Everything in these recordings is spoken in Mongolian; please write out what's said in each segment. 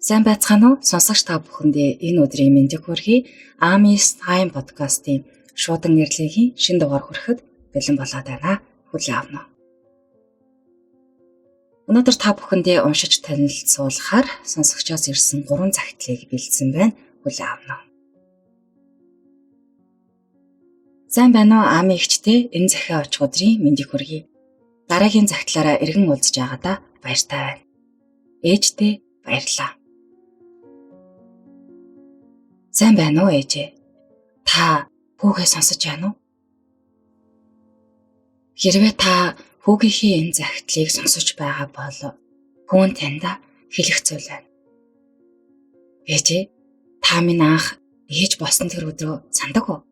Сайн байцгаана уу? Сонсогч та бүхэндээ энэ өдрийн мэндийг хүргэе. Ami's Time podcast-ийн шуудан нэрлэгийн шинэ дугаар хүрэхэд бэлэн болоод байна. Хүлээн авна уу. Өнөөдөр та бүхэндээ уншиж танилцуулахаар сонсогчоос ирсэн 3 загтлыг бэлдсэн байна. Хүлээн авна уу. Сайн байна уу? Ами ихчтэй энэ захиа очих өдрийн мэндийг хүргэе. Дараагийн загтлаараа эргэн уулзж байгаадаа баяртай байна. Ээжтэй баярлалаа. Сайн байна уу ээжээ? Та хүүгээ сонсож байна уу? Хэрвээ та хүүгийнхээ энэ загтлыг сонсож байгаа бол хүүн таньда хэлэх зүйл байна. Ээжээ, та минь анх ээж болсон тэр өдрөө сандаг уу?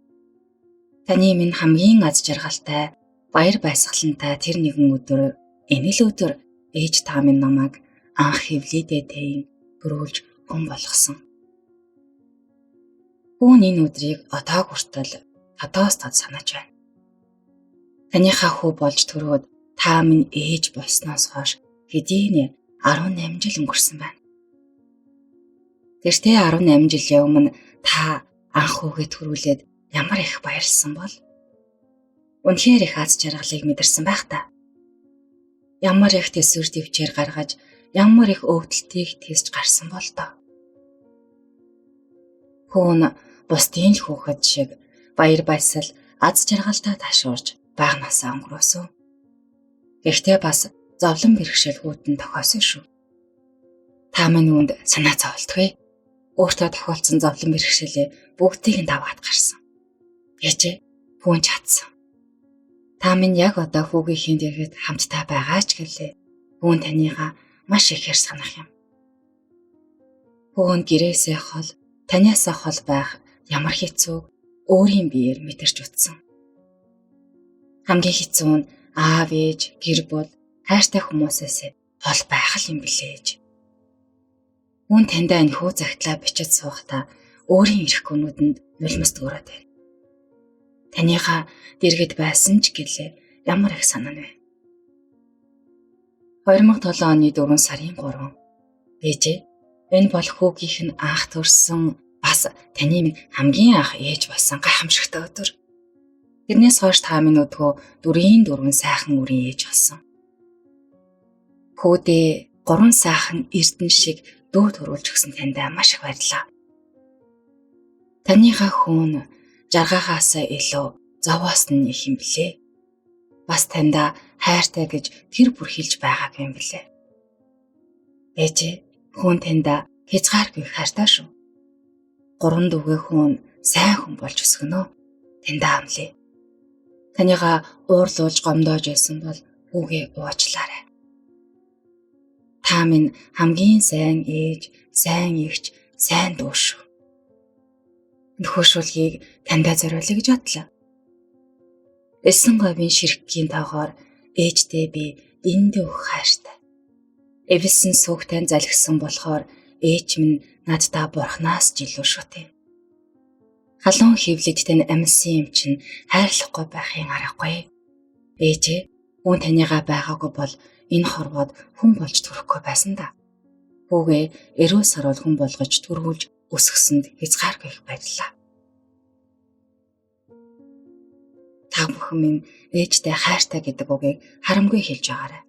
Таны минь хамгийн аз жаргалтай, баяр баясгалантай тэр нэгэн өдөр, энэ л өдөр ээж та минь намайг анх хэвлийдээ төрүүлж хүн болгосон. Хүүн энэ өдрийг одоо хүртэл тодоос тод санаж байна. Таныхаа хүү болж төрөөд та минь ээж болсноос хойш хэдийнэ 18 жил өнгөрсөн байна. Тэртээ 18 жилийн өмнө та анх хүүгээ төрүүлээд ямар их баярлсан бол? Үнэхээр их аз жаргалыг мэдэрсэн байх та. Ямар их төсвөр төвчээр гаргаж, ямар их өвдөлтийг тэлж гарсан бол доо. Хүүн бусдын хүүхэд шиг баяр баясгал аз жаргалтай ташуурж багнасаа өнгөрөөсөн. Гэхдээ бас зовлон бэрхшээл хүүтэн тохиосон шүү. Та минь үүнд санаа зовлтгүй. Өөртөө тохиолдсон зовлон бэрхшээлээ бүгдийг нь даваад гарсан. Ээжээ, хүүн чадсан. Та минь яг одоо хүүгийнхээ дэгэд хамтдаа байгаа ч гэлээ. Хүүн таныгаа маш ихээр санах юм. Хүүн гэрээсээ хол, таниасаа хол байх ямар хэцүү өөрийн биеэр мэдэрч утсан. Хамгийн хэцүү нь аав ээж, гэр бүл, хайртай хүмүүсээс хол байх юм билээ ээж. Хүүн таньдаа энэ хүү загтлаа бичиж суухдаа өөрийн эрхгүйнүүдэнд нулимс төрөөд байна. Таныгаа дэргэд байсан ч гэлээ ямар их санаа вэ? 2007 оны 4 сарын 3. Ээжээ, энэ бол хүүгийнх нь анх төрсөн бас таны минь хамгийн анх ээж болсон гайхамшигтай өдөр. Тэрнээс хойш та минь өдгөө 4 сайхан үрийн ээж болсон. Хүүдээ 3 сайхан эрдэнэ шиг дүү төрүүлж өгсөн таньдаа маш их баярлалаа. Таныхаа хүүн жаргаагаас илүү зовоос нь их юм блэ. Бас таньдаа хайртай гэж тэр бүр хэлж байгааг юм блэ. Ээжээ, хүүн таньдаа хязгааргүй хайртай шүү. 3 дүүгээ хүүн сайн хүн болж өсгөнө. Таньдаа амлая. Таныгаа уурлуулж гомдоож байсан бол хүүгээ уучлаарай. Та минь хамгийн сайн ээж, сайн эгч, сайн дүү шүү. Нөхөшүүлгийг таньдаа зориулъя гэж бодлоо. Эсэн говийн ширхгийн тоогоор ээжтэй би дэндүү хайртай. Эвсэн сүхтэн залгсан болохоор ээж минь наддаа бурхнаас ч илүү шүү дээ. Халуун хөвлөдтэй амьсан юм чинь хайрлахгүй байхын аргагүй. Ээжээ, хүүн таныгаа байгаагүй бол энэ хорвоод хүн болж төрөхгүй байсан да. Хүүгээ эрүү саруул хүн болгож төрүүлж өсгсөнд хязгааргүй их баярлалаа. Та бүхэн минь ээжтэй хайртай гэдэг үгийг харамгүй хэлж байгаарай.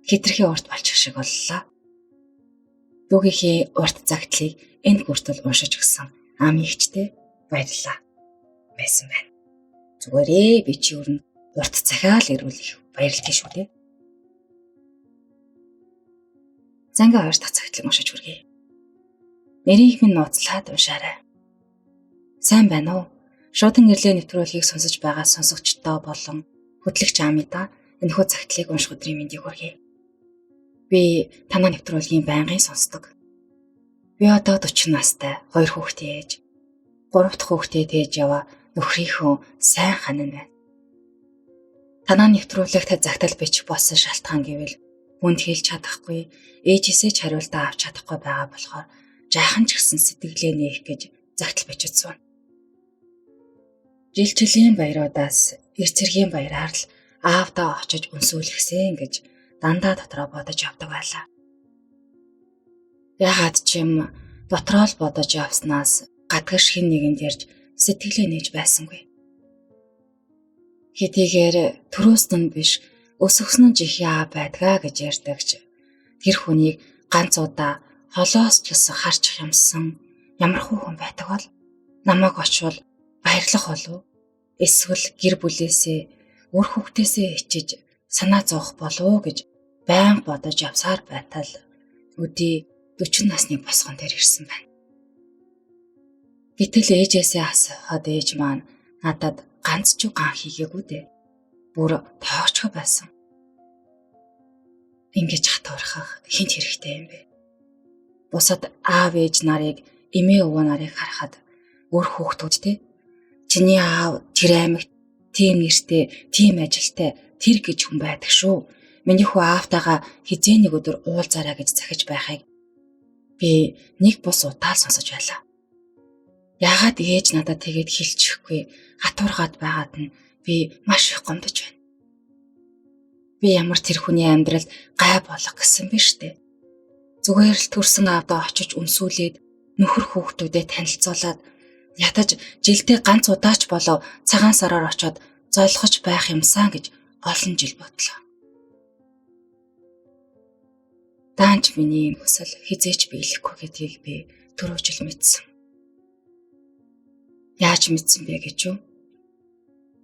Хитрхи урт болчих шиг боллоо. Дүүгийнхээ урт загтлыг энэ хүртэл уншиж өгсөн ами ихчтэй баярлалаа байсан байна. Зүгээрээ би чи өрн урт захиал ирүүлэх баярлалаа шүү дээ. Занга 2 дахь загтлыг уншиж хүргэе. Нэрийг минь нууцлаад уншаарай. Сайн байна уу? Шуудан нэрлээ нэвтрүүлгийг сонсож байгаа сонсогчдоо болон хөтлөгч Амида энэхүү загтлыг унших өдрийн мэндийг хүргэе. Би танаа нэвтрүүлгийн байнгын сонсдог. Би одоо 40 настай, 2 хүүхдийн ээж. 3 дахь хүүхдээ тээж яваа нөхрийнхөө сайн ханан байна. Танаа нэвтрүүлэгт загтал бичих болсон шалтгаан гэвэл хүнд хэлж чадахгүй, ээжээсээ ч хариултаа авч чадахгүй байгаа болохоор жаахан ч гэсэн сэтгэлээ нээх гэж загтал бичиж суун. Жилчлийн баяруудаас эрцэргийн баяраар л аавдаа очиж өнсүүлэхсэн гэж дандаа дотроо бодож явдаг байлаа. Яагаад ч юм дотроо л бодож явснаас гадагш хэн нэгэнд ярьж сэтгэлээ нээж байсангүй. Хэдийгээр төрөөс нь биш өсгсөн нь жих яа байдгаа гэж ярьдагч тэр хүнийг ганц удаа холоос ч гэсэн харж юмсан ямар хүн байдаг бол намайг очвол баярлах болов эсвэл гэр бүлээсээ үр хүүхдээсээ ичиж санаа зовох болов гэж байнга бодож явсаар байтал өдий 40 насны босгон дээр ирсэн байна. Гэтэл ээжээсээ асуухад ээж маань надад ганц ч ган хийгээгүй дээ. Бүр тоогчгүй байсан. Ингэж хатуурхах хинт хэрэгтэй юм бэ? Бусад аав ээж нарыг эмээ өвөө нарыг харахад өөр хүүхдүүдтэй чиний аав тэр аймагт тийм нэртэй, тийм ажилтай тэр гэж хүн байдаг шүү. Миний хүү аавтайгаа хизээ нэг өдөр уулзаарай гэж захиж байхыг би нэг бус утаал сонсож байлаа. Яагаад ээж надад тэгээд хэлчихгүй хатуургаад байгаад нь би маш их гомдож байна. Би ямар тэр хүний амьдралд гай болох гэсэн биш үү? Зүгээр л төрсөн аавдаа очиж үнсүүлээд нөхөр хүүхдүүдэд танилцуулаад ятаж жилдээ ганц удаач болов цагаан сараар очоод золгож байх юмсан гэж олон жил бодлоо. Даанч миний энэ хүсэл хизээч биелэхгүй гэдгийг би түрүү жил мэдсэн. Яаж мэдсэн бэ гэж юу?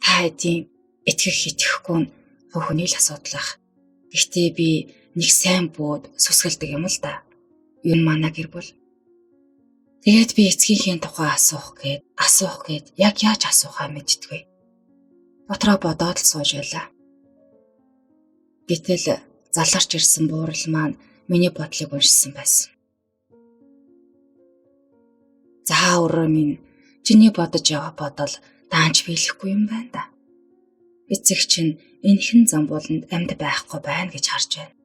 Та хэдийн итгэх итгэхгүй нь хүний л асуудал. Гэхдээ би нэг сайн бууд сүсгэлдэг юм л да. Юу манай гэр бүл. Тэгээд би эцгийнхээ тухай асуух гээд яг яаж асуухаа мэддэггүй. Дотроо бодоод л сууж байлаа. Гэтэл заларч ирсэн буурал маань миний бодлыг уншсан байсан. За өрөө минь чиний бодож яваа бодол даанч биелэхгүй юм байна да. Эцэг чинь энэхэн замбууланд амьд байхгүй байна гэж харж байна.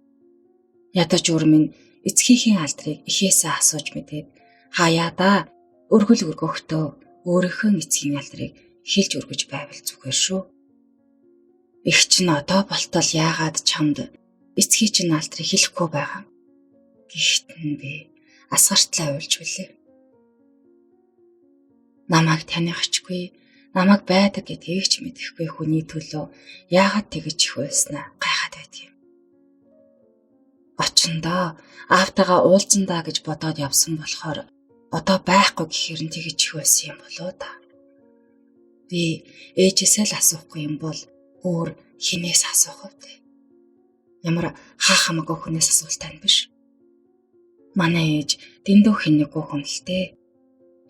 Ядаж өр минь эцгийнхээ алдрыг ихээсээ асууж мэдээд хаяа да өргөл өргөхдөө өөрийнхөө эцгийн алдрыг хэлж өргөж байвал зүгээр шүү. Их чинь одоо болтол яагаад чамд эцгийн чинь алдрыг хэлэхгүй байгаа. Гэхдээ би асгартлаа уйлж билээ. Намайг танихгүй, намайг байдаг гэдгийг ч мэдэхгүй хүний төлөө яагаад тэгж их байснаа гайхаад байдгийг. Очиндоо аавтайгаа уулзандаа гэж бодоод явсан болохоор одоо байхгүй гэхээр нь тэгж их байсан юм болоо да. Би ээжээсээ л асуухгүй юм бол өөр хинээс асуух вэ? Ямар хаа хамаагүй хүнээс асуултаа биш. Манай ээж дэндүү хинэггүй хүн л дээ.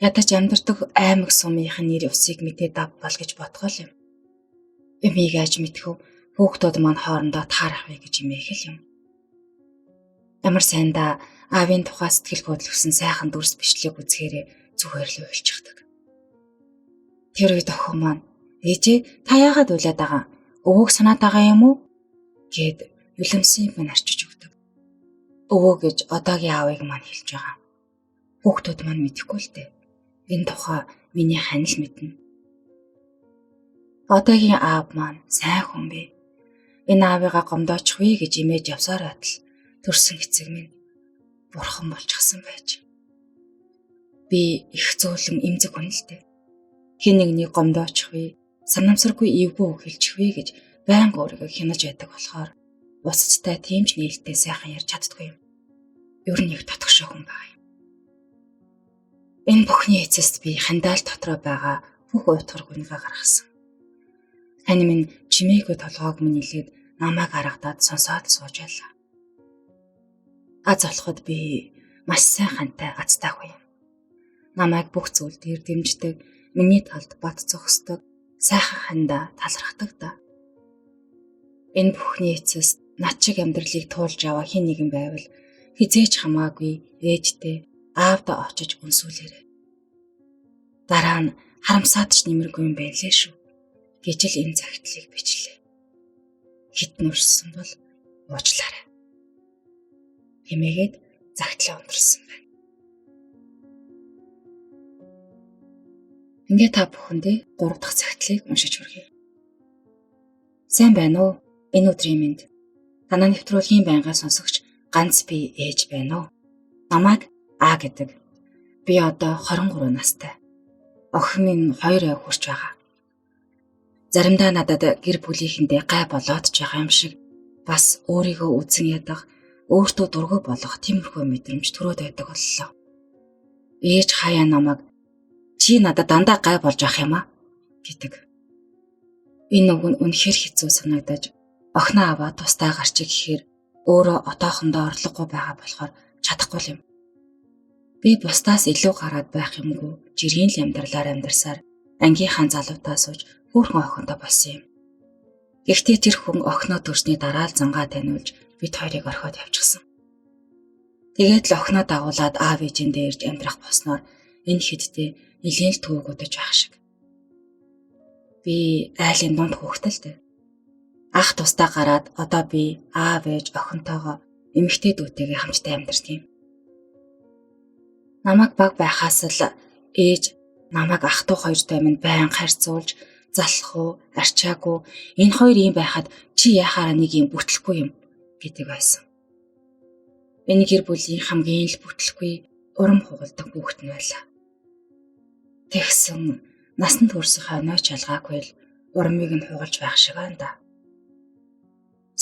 Ядаж амьдардаг аймаг сумынхын нэр усыг мэдээд авбал гэж бодгоол юм. Эмийг яаж мэдхүү хүүхдүүд маань хоорондоо таарах вэ гэж имээх л юм. Ямар сайндаа аавын тухай сэтгэл хөдлөсөн сайхан дүрс бичлэг үзэхээрээ зүгээр л уйлчихдаг. Тэр үед охин маань ээжээ та яагаад уйлаад байгаа? Өвөөг санаад байгаа юм уу? Гэд юлэмсэн юм арчиж өгдөг. Өвөө гэж одоогийн аавыг маань хэлж байгаа. Хүүхдүүд маань мэдэхгүй л дээ. Энэ тухай миний хань л мэднэ. Одоогийн аав маань сайн хүн бэ. Энэ аавыгаа гомдоочихвээ гэж имэж явсаар байтал төрсөн эцэг минь бурхан болчихсон байж. Би их зөөлөн эмзэг хүн л дээ. Хэн нэгнийг гомдоочихвээ, санамсаргүй эвгүй хэлчихвээ гэж байнга өөрийгөө хянаж байдаг болохоор бусадтай тийм ч нээлттэй сайхан ярьж чаддгүй юм. Ер нь их тотгошоо хүн байгаа юм. Энэ бүхний эцэст би хандаал дотроо байгаа бүх уйтгар гүнгээ гаргасан. Хань минь чимээгүй толгойг минь нилээд намайг харагдаад сонсоод сууж байлаа. Аз олоход би маш сайн хантай азтай хүн юм. Намайг бүх зүйл дээр дэмждэг, миний талд бат зогсдог, сайхан хандаа талархдаг да. Энэ бүхний эцэст над шиг амьдралыг туулж аваа хэн нэгэн байвал хизээч хамаагүй ээжтэй аавдаа очиж үнсүүлээрэй. Дараа нь харамсаад ч нэмэргүй юм байлээ шүү гэж л энэ загтлыг бичлээ. Хитэн урьсан бол уучлаарай. Хэмээгээд загтлаа унтарсан байна. Ингээ та бүхэндээ 3 дахь загтлыг уншиж хүргэе. Сайн байна уу? Энэ өдрийн мэнд. Танаа нэвтрүүлгийн байнгын сонсогч ганц би ээж байна уу? Намайг За гэдэг. Би одоо 23 настай. Охин минь 2 ай хүрч байгаа. Заримдаа надад гэр бүлийнхэндээ гай болоод ч байгаа юм шиг бас өөрийгөө үзэн ядах, өөртөө дургүй болох тиймэрхүү мэдрэмж төрөөд байдаг боллоо. Ээж хаяа намайг чи надад дандаа гай болж ах юм аа гэдэг. Энэ үг нь үнэхээр хэцүү санагдаж охиноо аваад тусдаа гарчиг гэхээр өөрөө отоохондоо орлогогүй байгаа болохоор чадахгүй юм. Би бусдаас илүү гараад байх юмгүй жирийн л амьдралаар амьдарсаар ангийнхаа залуутаа сууж хөөрхөн охинтой болсон юм. Гэхдээ тэр хүн охиноо төрсний дараа л зангаа таниулж бид хоёрыг орхиод явчихсан. Тэгээд л охиноо дагуулад аав ээжиндээ ирж амьдрах болсноор энэ хэддээ нэлийн л төвөгөдөж байх шиг. Би айлын дунд хүүхдэлтэй. Ах тусдаа гараад одоо би аав ээж охинтойгоо эмэгтэй дүүтэйгээ хамтдаа амьдарч юм. Намайг баг байхаас л ээж намайг ах トゥ хоёртой минь байн харьцуулж залах уу, арчаагүй энэ хоёр юм байхад чи яхаараа нэг юм бүтлэхгүй юм гэдэг байсан. Энэ гэр бүлийн хамгийн л бүтлэхгүй урам хугалдаг хүүхэд нь байлаа. Тэгсэн насанд хүрсэн хойноо ч ялгаагүй л урамыг нь хугалж байх шиг байна да.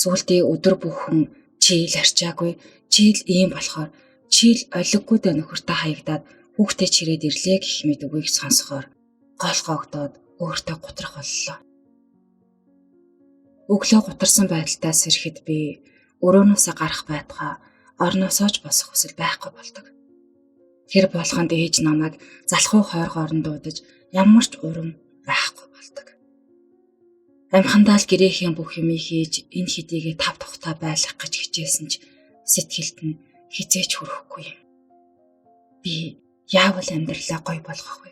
Сүүлдээ өдөр бүхэн чи л арчаагүй, чи л ийм болохоор чи л олиггүйдээ нөхөртөө хаягдаад хүүхдээ чирээд ирлээ гэх мэт үгийг сонсохоор гол гогдоод өөртөө гутрах боллоо. Өглөө гутарсан байдалтаас ирэхэд би өрөөнөөсөө гарах байтугай орноосоо ч босох хүсэл байхгүй болдог. Тэр болгонд ээж намайг залхуу хойргоор нь дуудаж ямар ч урам байхгүй болдог. Амхандаа л гэрээхийн бүх юмыг хийж энэ хэдийгээ тав тухтай байлгах гэж хичээсэн ч сэтгэлд нь хизээч хүрэхгүй юм. Би яавал амьдралаа гоё болгох вэ?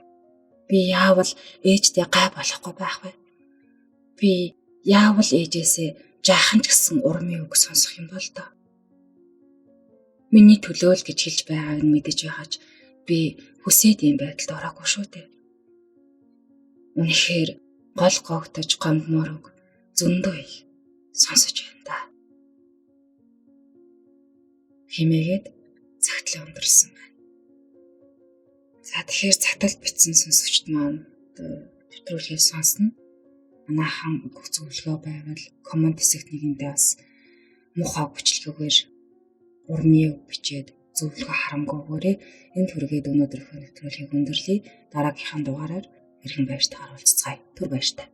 Би яавал ээжтэй гай болохгүй байх вэ? Би яавал ээжээсээ жаахан ч гэсэн урмын үг сонсох юм бол доо. Миний төлөө л гэж хэлж байгааг нь мэдэж байгаач би хүсээд ийм байдалд ороогүй шүү дээ. Үнэхээр гол гогдож гомдмоор үг зөндөө их сонсож байна да. Химээгээд цагтлаа өндөрсөн байна. За тэгэхээр цагталд бичсэн сонсогчд маань нэвтрүүлгийг сонсно. Манайхан бүх зөвлөгөө байвал коммент хэсэгт нэгэндээ бас муухай бичлэгүүгээр урмын бичээд зөвлөгөө харамгүй өгөөрэй. Энэ төргээд өнөөдрийнхөө нэвтрүүлгийг өндөрлөе. Дараагийнхаа дугаараар хэрхэн байртайгаар уулзцгаая. Түр баяртай.